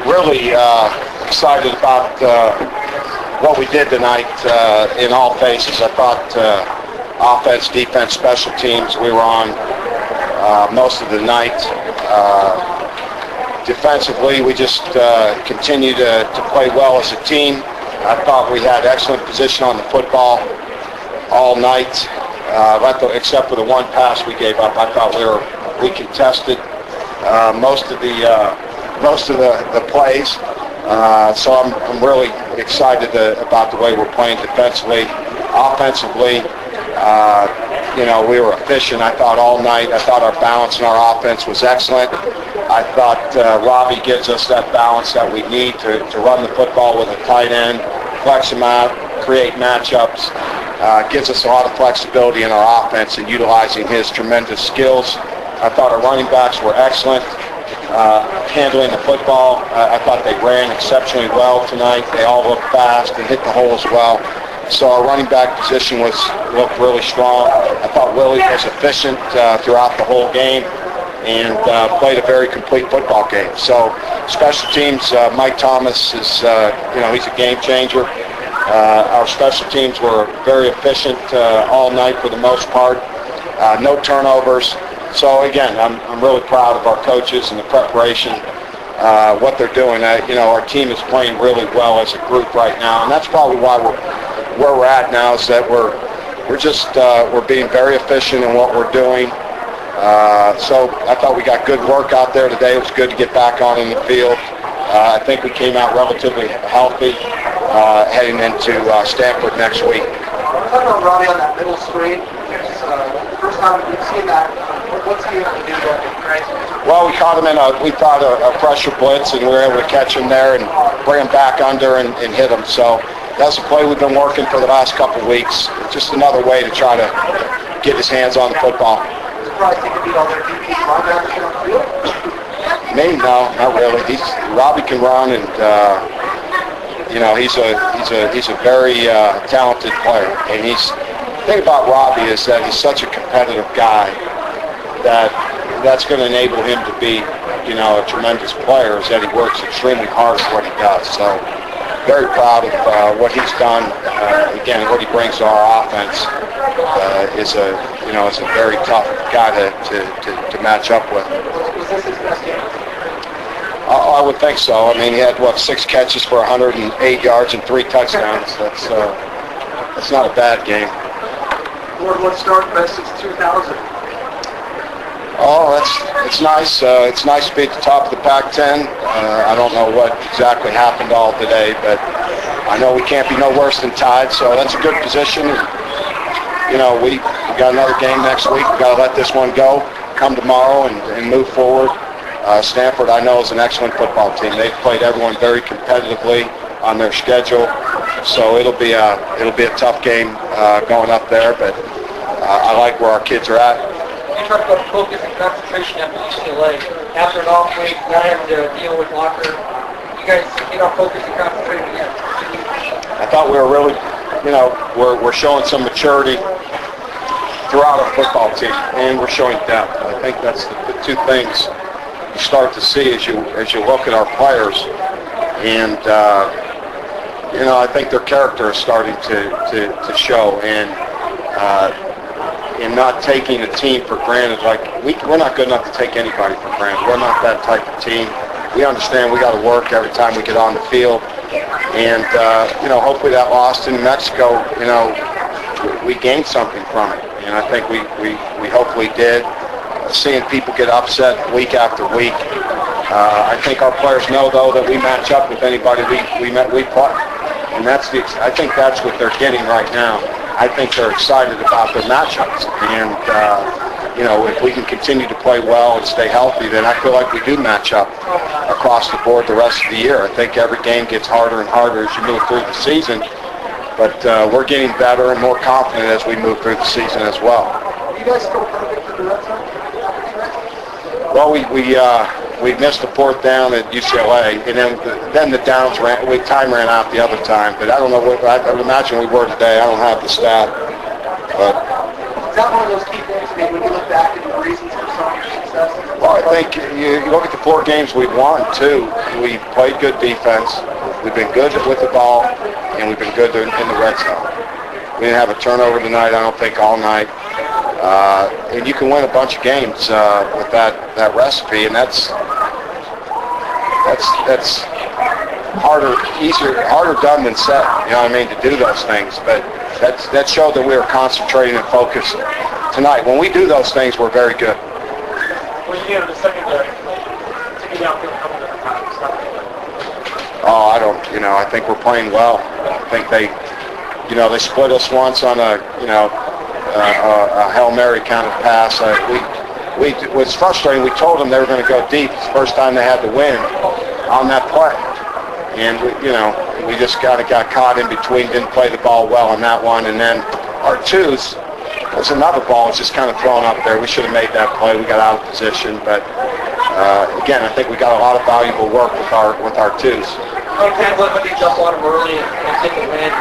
really excited about what we did tonight in all phases. I thought offense, defense, special teams, we were on most of the night. Defensively, we just continue to play well as a team. I thought we had excellent position on the football all night, except for the one pass we gave up. I thought we contested most of the plays. So I'm really excited about the way we're playing defensively. Offensively, we were efficient. I thought all night. I thought our balance in our offense was excellent. I thought Robbie gives us that balance that we need to run the football with a tight end, flex him out, create matchups. Gives us a lot of flexibility in our offense and utilizing his tremendous skills. I thought our running backs were excellent. Handling the football, I thought they ran exceptionally well tonight. They all looked fast and hit the hole as well. So our running back position looked really strong. I thought Willie was efficient throughout the whole game and played a very complete football game. So special teams, Mike Thomas is, he's a game changer. Our special teams were very efficient all night for the most part. No turnovers. So again, I'm really proud of our coaches and the preparation, what they're doing. Our team is playing really well as a group right now, and that's probably why where we're at now is that we're being very efficient in what we're doing. So I thought we got good work out there today. It was good to get back on in the field. I think we came out relatively healthy heading into Stanford next week. Talk about Robbie on that middle screen. The first time we've seen that. What's he able to do there? Well, we caught him in a pressure blitz, and we were able to catch him there and bring him back under and hit him. So that's a play we've been working for the last couple of weeks. Just another way to try to get his hands on the football. Surprised he could beat all their DBs linebackers on the field? Me? No, not really. Robbie can run, and he's a very talented player. And the thing about Robbie is that he's such a competitive guy that's going to enable him to be, a tremendous player. Is that he works extremely hard at what he does. So very proud of what he's done. Again, what he brings to our offense is a very tough guy to match up with. Was this his best game? I would think so. I mean, he had 6 catches for 108 yards and 3 touchdowns. That's not a bad game. What start best since 2000? Oh, it's nice. It's nice to be at the top of the Pac-10. I don't know what exactly happened all today, but I know we can't be no worse than tied, so that's a good position. We got another game next week. We got to let this one go, come tomorrow, and move forward. Stanford, I know, is an excellent football team. They've played everyone very competitively on their schedule, so it'll be a tough game going up there, but I like where our kids are at. You talked about focus and concentration after UCLA. After an off week, not having to deal with locker, you guys focus and concentrate again. I thought we were really, we're showing some maturity throughout our football team, and we're showing depth. I think that's the 2 things you start to see as you look at our players, and I think their character is starting to show, and in not taking a team for granted. Like we're not good enough to take anybody for granted. We're not that type of team. We understand we got to work every time we get on the field, and hopefully that loss in New Mexico, we gained something from it, and I think we hopefully did. Seeing people get upset week after week, I think our players know though that we match up with anybody we play, and I think that's what they're getting right now. I think they're excited about their matchups, and if we can continue to play well and stay healthy, then I feel like we do match up across the board the rest of the year. I think every game gets harder and harder as you move through the season, but we're getting better and more confident as we move through the season as well. Are you guys still perfect for the red zone? Well, we missed the 4th down at UCLA, and then the downs time ran out the other time. But I don't know what I would imagine we were today. I don't have the stat. But is that one of those key things? Maybe when you look back at the reasons for some of your success? Well, I think you look at the 4 games we've won, too. We played good defense. We've been good with the ball, and we've been good in the red zone. We didn't have a turnover tonight, I don't think, all night. And you can win a bunch of games with that recipe, and that's harder done than said. You know what I mean, to do those things. But that showed that we were concentrating and focused tonight. When we do those things, we're very good. When you get the second take it downfield a couple different times. Oh, I think we're playing well. I think they split us once on a Hail Mary kind of pass. It was frustrating. We told them they were going to go deep. It's the first time they had to win on that play. And, we just got caught in between, didn't play the ball well on that one. And then our 2s, there's another ball that's just kind of thrown up there. We should have made that play. We got out of position. But, again, I think we got a lot of valuable work with our 2s. Okay, let me jump on them early and take advantage.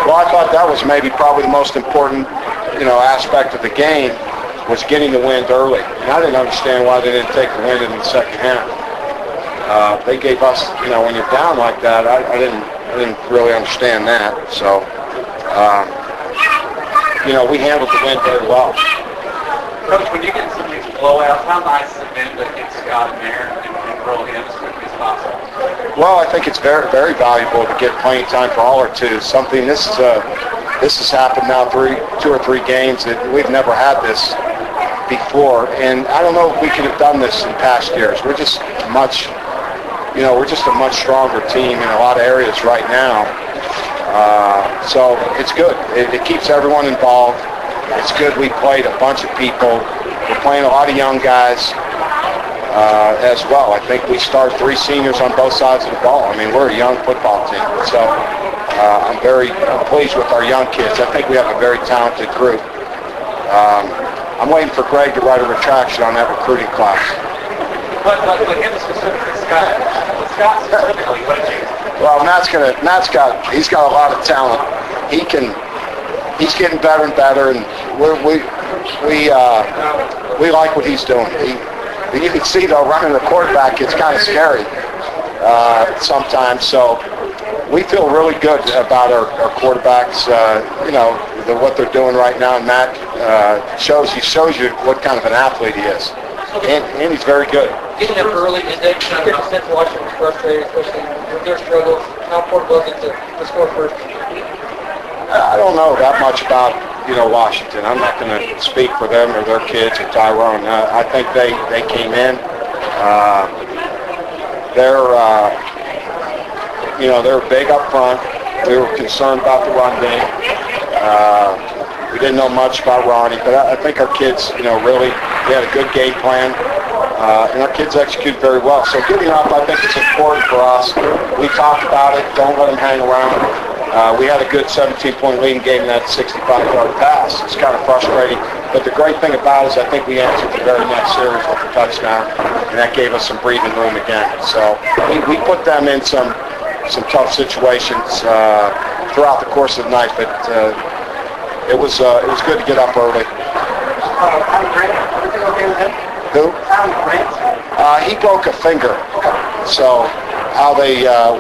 Well, I thought that was probably the most important, aspect of the game was getting the wind early. And I didn't understand why they didn't take the wind in the second half. They gave us, when you're down like that, I didn't really understand that. So, we handled the wind very well. Coach, when you get some of these blowouts, how nice has it been to get Scott in there and throw him as quickly as possible? Well, I think it's very, very valuable to get playing time for all our 2s. This has happened now 2 or 3 games that we've never had this before, and I don't know if we could have done this in past years. We're just a much stronger team in a lot of areas right now. So it's good. It keeps everyone involved. It's good we played a bunch of people. We're playing a lot of young guys as well. I think we start 3 seniors on both sides of the ball. I mean, we're a young football team. So I'm pleased with our young kids. I think we have a very talented group. I'm waiting for Greg to write a retraction on that recruiting class. But him specifically, Scott specifically, what did you? Well, he's got a lot of talent. He's getting better and better, and we like what he's doing. You can see though, running the quarterback, it's kind of scary sometimes. So we feel really good about our quarterbacks. What they're doing right now, and Matt shows you what kind of an athlete he is, and he's very good. Getting up early, and then since Washington was frustrated, especially with their struggles, how important was it to score first? I don't know that much about Washington. I'm not going to speak for them or their kids or Tyrone. I think they came in. They're big up front. We were concerned about the run game. We didn't know much about Ronnie, but I think our kids, we had a good game plan, and our kids executed very well. So giving up, I think it's important for us. We talked about it. Don't let them hang around. We had a good 17-point leading game in that 65-yard pass. It's kind of frustrating, but the great thing about it is I think we answered the very next series with a touchdown, and that gave us some breathing room again. So we put them in some tough situations throughout the course of the night, but it was good to get up early. Everything okay with him? Who? He broke a finger, so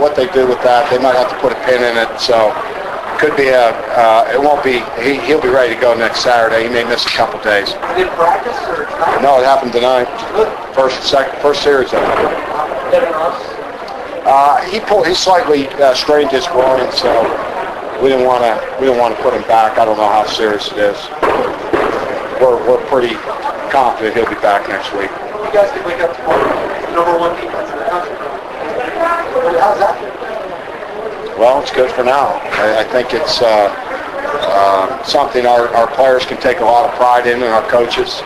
what they do with that, they might have to put a pin in it. So could be it won't be. He'll be ready to go next Saturday. He may miss a couple days. Did practice or tonight? No, it happened tonight. First series of it. He slightly strained his groin, so we didn't want to put him back. I don't know how serious it is. We're pretty confident he'll be back next week. You guys can wake up tomorrow. Number 1 defense in the country. How's that? Well, it's good for now. I think it's something our players can take a lot of pride in, and our coaches.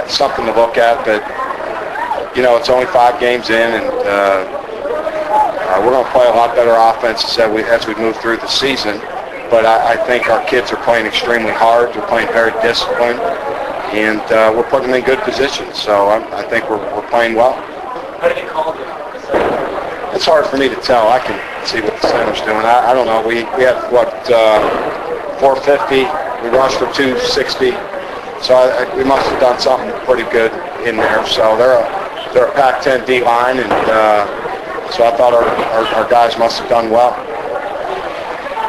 It's something to look at, but it's only 5 games in, and we're going to play a lot better offense as we move through the season. But I think our kids are playing extremely hard. They're playing very disciplined, and we're putting them in good positions. So I think we're playing well. How did he call it? It's hard for me to tell. I can see what the center's doing. I don't know. We had 450. We rushed for 260. So we must have done something pretty good in there. So they're a Pac-10 D line, and so I thought our guys must have done well.